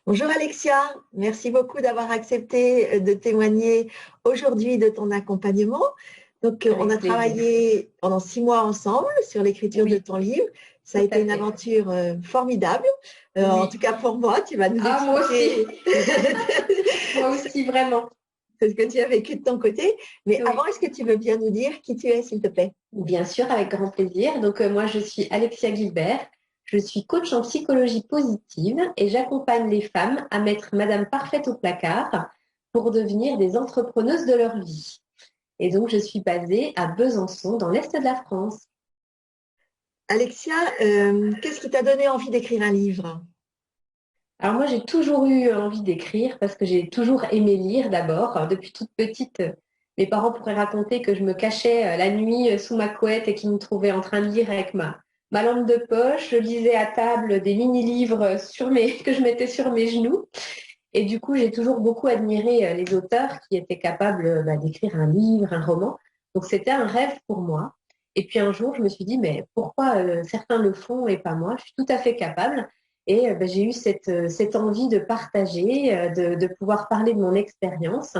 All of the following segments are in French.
Bonjour Alexia, merci beaucoup d'avoir accepté de témoigner aujourd'hui de ton accompagnement. Donc, on Avec a plaisir. travaillé pendant 6 mois ensemble sur l'écriture de Oui, ton livre. Ça a tout été à une fait. aventure formidable. En tout Oui. cas pour moi, tu vas nous Ah, moi aussi. expliquer Moi aussi, vraiment. ce que tu as vécu de ton côté. Mais avant, Oui. est-ce que tu veux bien nous dire qui tu es, s'il te plaît? Bien sûr, avec grand plaisir. Donc, moi, je suis Alexia Gilbert. Je suis coach en psychologie positive et j'accompagne les femmes à mettre Madame Parfaite au placard pour devenir des entrepreneuses de leur vie. Et donc, je suis basée à Besançon, dans l'Est de la France. Alexia, qu'est-ce qui t'a donné envie d'écrire un livre? Alors moi, j'ai toujours eu envie d'écrire parce que j'ai toujours aimé lire d'abord. Alors, depuis toute petite, mes parents pourraient raconter que je me cachais la nuit sous ma couette et qu'ils me trouvaient en train de lire avec ma lampe de poche. Je lisais à table des mini-livres que je mettais sur mes genoux. Et du coup, j'ai toujours beaucoup admiré les auteurs qui étaient capables d'écrire un livre, un roman. Donc c'était un rêve pour moi. Et puis un jour, je me suis dit, mais pourquoi certains le font et pas moi? Je suis tout à fait capable. Et j'ai eu cette envie de partager, de pouvoir parler de mon expérience.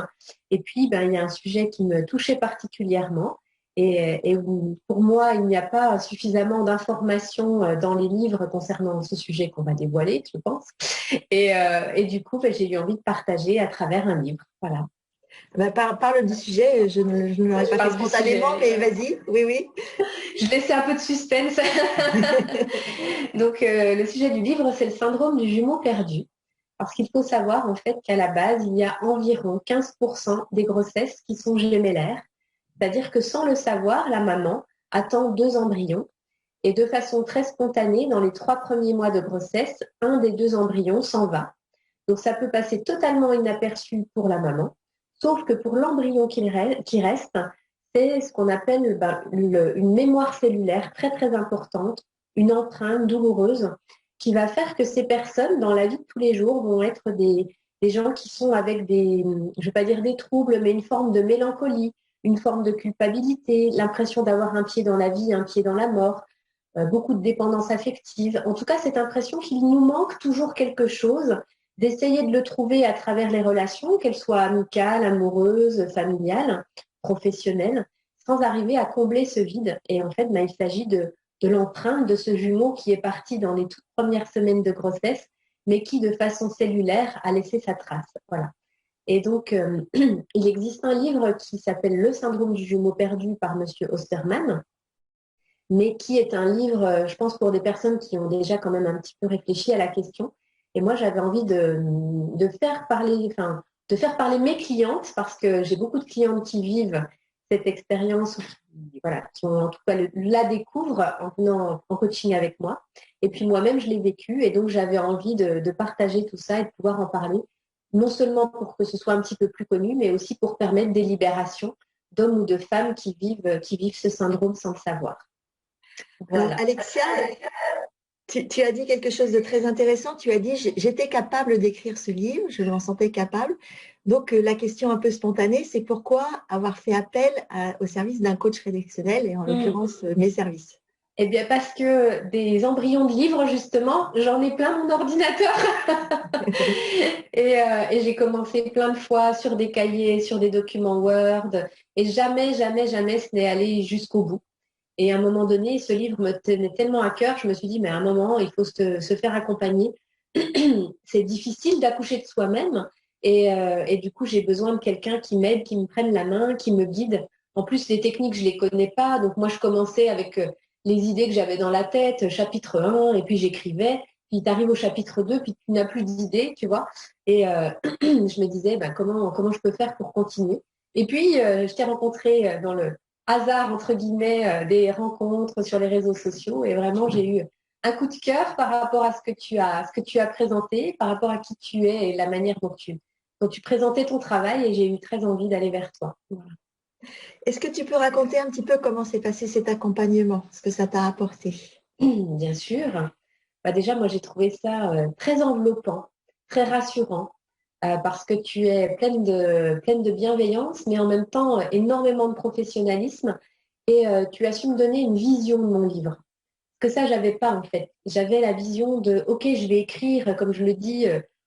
Et puis, il y a un sujet qui me touchait particulièrement. Et où, pour moi, il n'y a pas suffisamment d'informations dans les livres concernant ce sujet qu'on va dévoiler, je pense. Et du coup, j'ai eu envie de partager à travers un livre. Voilà. Ben, parle du sujet, je ne l'aurais Je pas fait parle du spontanément, sujet. mais vas-y, oui, oui. Je laissais un peu de suspense. Donc, le sujet du livre, c'est le syndrome du jumeau perdu. Parce qu'il faut savoir, en fait, qu'à la base, il y a environ 15% des grossesses qui sont gémellaires. C'est-à-dire que sans le savoir, la maman attend deux embryons. Et de façon très spontanée, dans les 3 premiers mois de grossesse, un des deux embryons s'en va. Donc ça peut passer totalement inaperçu pour la maman, sauf que pour l'embryon qui reste, c'est ce qu'on appelle une mémoire cellulaire très très importante, une empreinte douloureuse qui va faire que ces personnes, dans la vie de tous les jours, vont être des gens qui sont avec je ne vais pas dire des troubles, mais une forme de mélancolie, une forme de culpabilité, l'impression d'avoir un pied dans la vie, un pied dans la mort, beaucoup de dépendance affective. En tout cas, cette impression qu'il nous manque toujours quelque chose, d'essayer de le trouver à travers les relations, qu'elles soient amicales, amoureuses, familiales, professionnelles, sans arriver à combler ce vide. Et en fait, il s'agit de l'empreinte de ce jumeau qui est parti dans les toutes premières semaines de grossesse, mais qui, de façon cellulaire, a laissé sa trace. Voilà. Et donc, il existe un livre qui s'appelle Le syndrome du jumeau perdu par Monsieur Osterman, mais qui est un livre, je pense, pour des personnes qui ont déjà quand même un petit peu réfléchi à la question. Et moi, j'avais envie de faire parler, enfin, de faire parler mes clientes, parce que j'ai beaucoup de clientes qui vivent cette expérience, voilà, qui ont, en tout cas la découvrent en venant en coaching avec moi. Et puis moi-même, je l'ai vécu, et donc j'avais envie de partager tout ça et de pouvoir en parler, non seulement pour que ce soit un petit peu plus connu, mais aussi pour permettre des libérations d'hommes ou de femmes qui vivent ce syndrome sans le savoir. Alors, Voilà. Alexia, tu as dit quelque chose de très intéressant. Tu as dit, j'étais capable d'écrire ce livre, je m'en sentais capable. Donc, la question un peu spontanée, c'est pourquoi avoir fait appel au service d'un coach rédactionnel et en Mm. l'occurrence mes services. Eh bien, parce que des embryons de livres, justement, j'en ai plein mon ordinateur. Et j'ai commencé plein de fois sur des cahiers, sur des documents Word, et jamais, jamais, jamais ce n'est allé jusqu'au bout. Et à un moment donné, ce livre me tenait tellement à cœur, je me suis dit, mais à un moment, il faut se faire accompagner. C'est difficile d'accoucher de soi-même. Et du coup, j'ai besoin de quelqu'un qui m'aide, qui me prenne la main, qui me guide. En plus, les techniques, je ne les connais pas. Donc, moi, je commençais avec les idées que j'avais dans la tête, chapitre 1, et puis j'écrivais. Puis tu arrives au chapitre 2, puis tu n'as plus d'idées, tu vois. Et je me disais, comment je peux faire pour continuer. Et puis, je t'ai rencontré dans le hasard, entre guillemets, des rencontres sur les réseaux sociaux. Et vraiment, j'ai eu un coup de cœur par rapport à ce que tu as présenté, par rapport à qui tu es et la manière dont tu présentais ton travail, et j'ai eu très envie d'aller vers toi. Voilà. Est-ce que tu peux raconter un petit peu comment s'est passé cet accompagnement, ce que ça t'a apporté? Bien sûr. Déjà, moi, j'ai trouvé ça très enveloppant, très rassurant, parce que tu es pleine de bienveillance, mais en même temps, énormément de professionnalisme, et tu as su me donner une vision de mon livre. Que ça, j'avais pas en fait. J'avais la vision de, ok, je vais écrire, comme je le dis,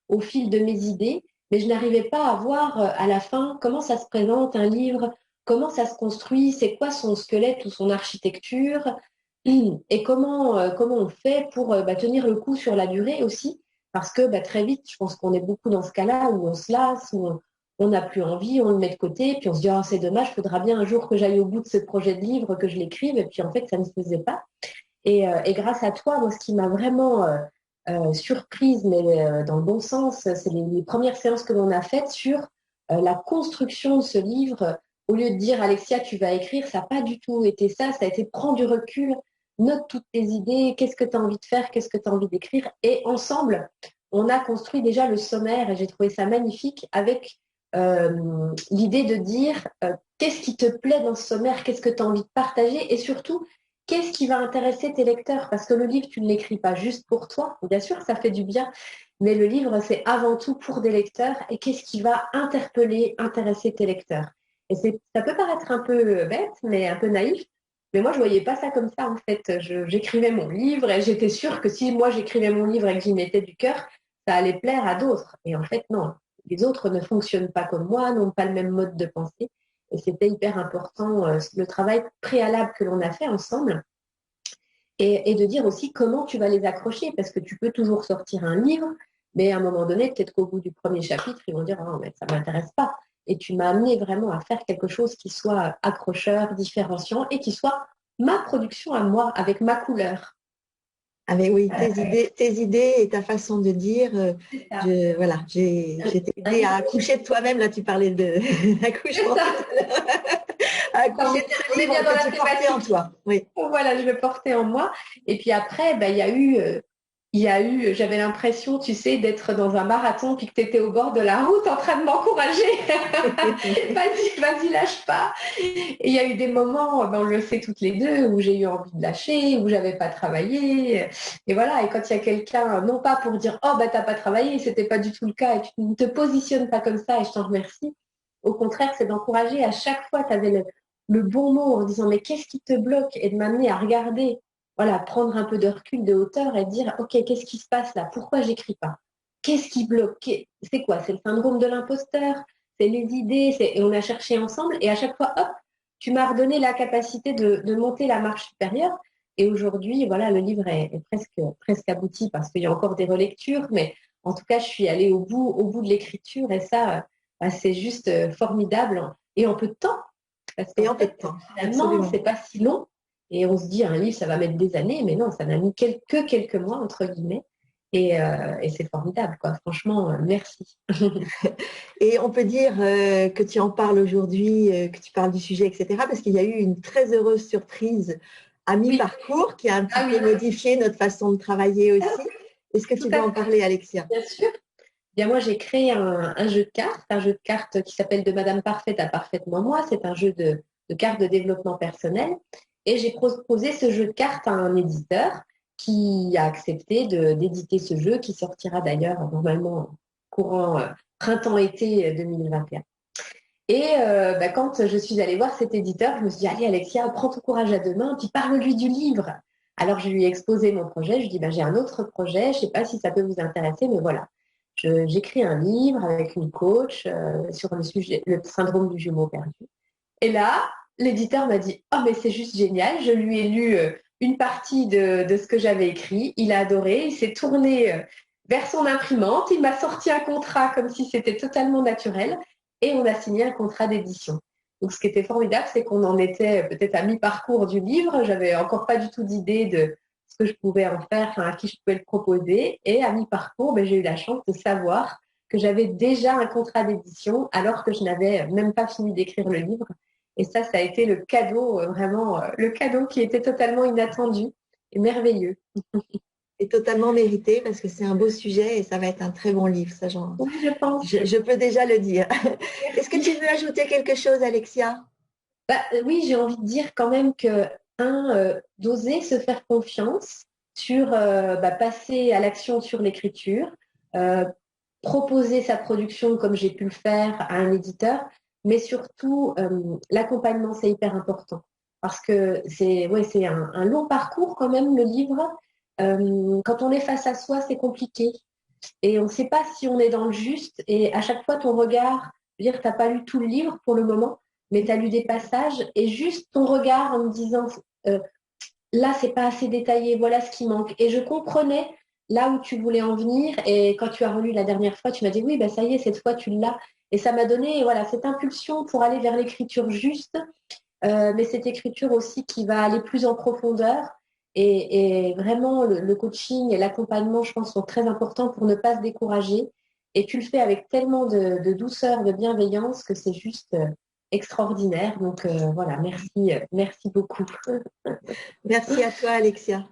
au fil de mes idées, mais je n'arrivais pas à voir à la fin comment ça se présente un livre, comment ça se construit, c'est quoi son squelette ou son architecture, et comment on fait pour tenir le coup sur la durée aussi, parce que très vite, je pense qu'on est beaucoup dans ce cas-là où on se lasse, où on n'a plus envie, on le met de côté, puis on se dit oh, c'est dommage, il faudra bien un jour que j'aille au bout de ce projet de livre, que je l'écrive, et puis en fait, ça ne se faisait pas. Et grâce à toi, moi, ce qui m'a vraiment surprise, mais dans le bon sens, c'est les premières séances que l'on a faites sur la construction de ce livre. Au lieu de dire Alexia, tu vas écrire, ça n'a pas du tout été ça. Ça a été prendre du recul, note toutes tes idées, qu'est-ce que tu as envie de faire, qu'est-ce que tu as envie d'écrire. Et ensemble, on a construit déjà le sommaire et j'ai trouvé ça magnifique avec l'idée de dire qu'est-ce qui te plaît dans ce sommaire, qu'est-ce que tu as envie de partager et surtout, qu'est-ce qui va intéresser tes lecteurs? Parce que le livre, tu ne l'écris pas juste pour toi. Bien sûr, ça fait du bien, mais le livre, c'est avant tout pour des lecteurs. Et qu'est-ce qui va interpeller, intéresser tes lecteurs? Et ça peut paraître un peu bête, mais un peu naïf. Mais moi, je ne voyais pas ça comme ça, en fait. J'écrivais mon livre et j'étais sûre que si moi, j'écrivais mon livre et que j'y mettais du cœur, ça allait plaire à d'autres. Et en fait, non. Les autres ne fonctionnent pas comme moi, n'ont pas le même mode de pensée. Et c'était hyper important, le travail préalable que l'on a fait ensemble. Et de dire aussi comment tu vas les accrocher, parce que tu peux toujours sortir un livre, mais à un moment donné, peut-être qu'au bout du premier chapitre, ils vont dire oh, mais ça ne m'intéresse pas. Et tu m'as amené vraiment à faire quelque chose qui soit accrocheur, différenciant et qui soit ma production à moi, avec ma couleur. Ah mais oui, tes idées et ta façon de dire, voilà, j'ai aidé à accoucher de toi-même. Là, tu parlais de l'accouchement tout à l'heure. À accoucher de ce livre que tu portais en toi. Oui. Voilà, je le portais en moi. Et puis après, il y a eu, j'avais l'impression, tu sais, d'être dans un marathon puis que tu étais au bord de la route en train de m'encourager. Vas-y, vas-y, lâche pas. Et il y a eu des moments, on le sait toutes les deux, où j'ai eu envie de lâcher, où j'avais pas travaillé. Et voilà, et quand il y a quelqu'un, non pas pour dire, oh, t'as pas travaillé, c'était pas du tout le cas, et tu ne te positionnes pas comme ça, et je t'en remercie. Au contraire, c'est d'encourager. À chaque fois, tu avais le bon mot en disant, mais qu'est-ce qui te bloque? Et de m'amener à regarder, voilà, prendre un peu de recul, de hauteur et dire, ok, qu'est-ce qui se passe là? Pourquoi j'écris pas? Qu'est-ce qui bloque? C'est quoi? C'est le syndrome de l'imposteur? C'est les idées? Et on a cherché ensemble et à chaque fois, hop, tu m'as redonné la capacité de monter la marche supérieure. Et aujourd'hui, voilà, le livre est presque abouti parce qu'il y a encore des relectures, mais en tout cas, je suis allée au bout de l'écriture et ça, c'est juste formidable et en peu de temps. Parce Et en qu'en peu de fait, temps, finalement, absolument. c'est pas si long. Et on se dit, un livre, ça va mettre des années, mais non, ça n'a mis que quelques mois, entre guillemets. Et c'est formidable, quoi. Franchement, merci. Et on peut dire que tu en parles aujourd'hui, que tu parles du sujet, etc., parce qu'il y a eu une très heureuse surprise à Oui. mi-parcours qui a un petit Ah peu oui, modifié notre façon de travailler aussi. Est-ce que tout tu veux à en fait, parler, Alexia? bien sûr. Bien, moi, j'ai créé un jeu de cartes qui s'appelle De Madame Parfaite à Parfaitement Moi. C'est un jeu de cartes de développement personnel. Et j'ai proposé ce jeu de cartes à un éditeur qui a accepté d'éditer ce jeu, qui sortira d'ailleurs normalement courant printemps-été 2021. Et quand je suis allée voir cet éditeur, je me suis dit, allez Alexia, prends ton courage à deux mains, puis parle-lui du livre. Alors je lui ai exposé mon projet, je lui ai dit, j'ai un autre projet, je ne sais pas si ça peut vous intéresser, mais voilà. J'écris un livre avec une coach sur le sujet, le syndrome du jumeau perdu. Et là, l'éditeur m'a dit, oh mais c'est juste génial, je lui ai lu une partie de ce que j'avais écrit, il a adoré, il s'est tourné vers son imprimante, il m'a sorti un contrat comme si c'était totalement naturel et on a signé un contrat d'édition. Donc ce qui était formidable, c'est qu'on en était peut-être à mi-parcours du livre, j'avais encore pas du tout d'idée de ce que je pouvais en faire, à qui je pouvais le proposer et à mi-parcours, j'ai eu la chance de savoir que j'avais déjà un contrat d'édition alors que je n'avais même pas fini d'écrire le livre. Et ça a été le cadeau, vraiment, le cadeau qui était totalement inattendu et merveilleux. Et totalement mérité parce que c'est un beau sujet et ça va être un très bon livre, ça, Oui, je pense. je peux déjà le dire. Est-ce que Merci. tu veux ajouter quelque chose, Alexia? Oui, j'ai envie de dire quand même que, d'oser se faire confiance sur passer à l'action sur l'écriture, euh, proposer sa production comme j'ai pu le faire à un éditeur, mais surtout l'accompagnement, c'est hyper important. Parce que c'est un long parcours quand même, le livre. Quand on est face à soi, c'est compliqué. et on ne sait pas si on est dans le juste. Et à chaque fois, ton regard, je veux dire, tu n'as pas lu tout le livre pour le moment, mais tu as lu des passages et juste ton regard en me disant là, c'est pas assez détaillé, voilà ce qui manque. Et je comprenais là où tu voulais en venir. Et quand tu as relu la dernière fois, tu m'as dit oui, ben ça y est, cette fois tu l'as. Et ça m'a donné voilà, cette impulsion pour aller vers l'écriture juste, mais cette écriture aussi qui va aller plus en profondeur. Et vraiment, le coaching et l'accompagnement, je pense, sont très importants pour ne pas se décourager. Et tu le fais avec tellement de douceur, de bienveillance que c'est juste extraordinaire. Donc voilà, merci, merci beaucoup. Merci à toi, Alexia.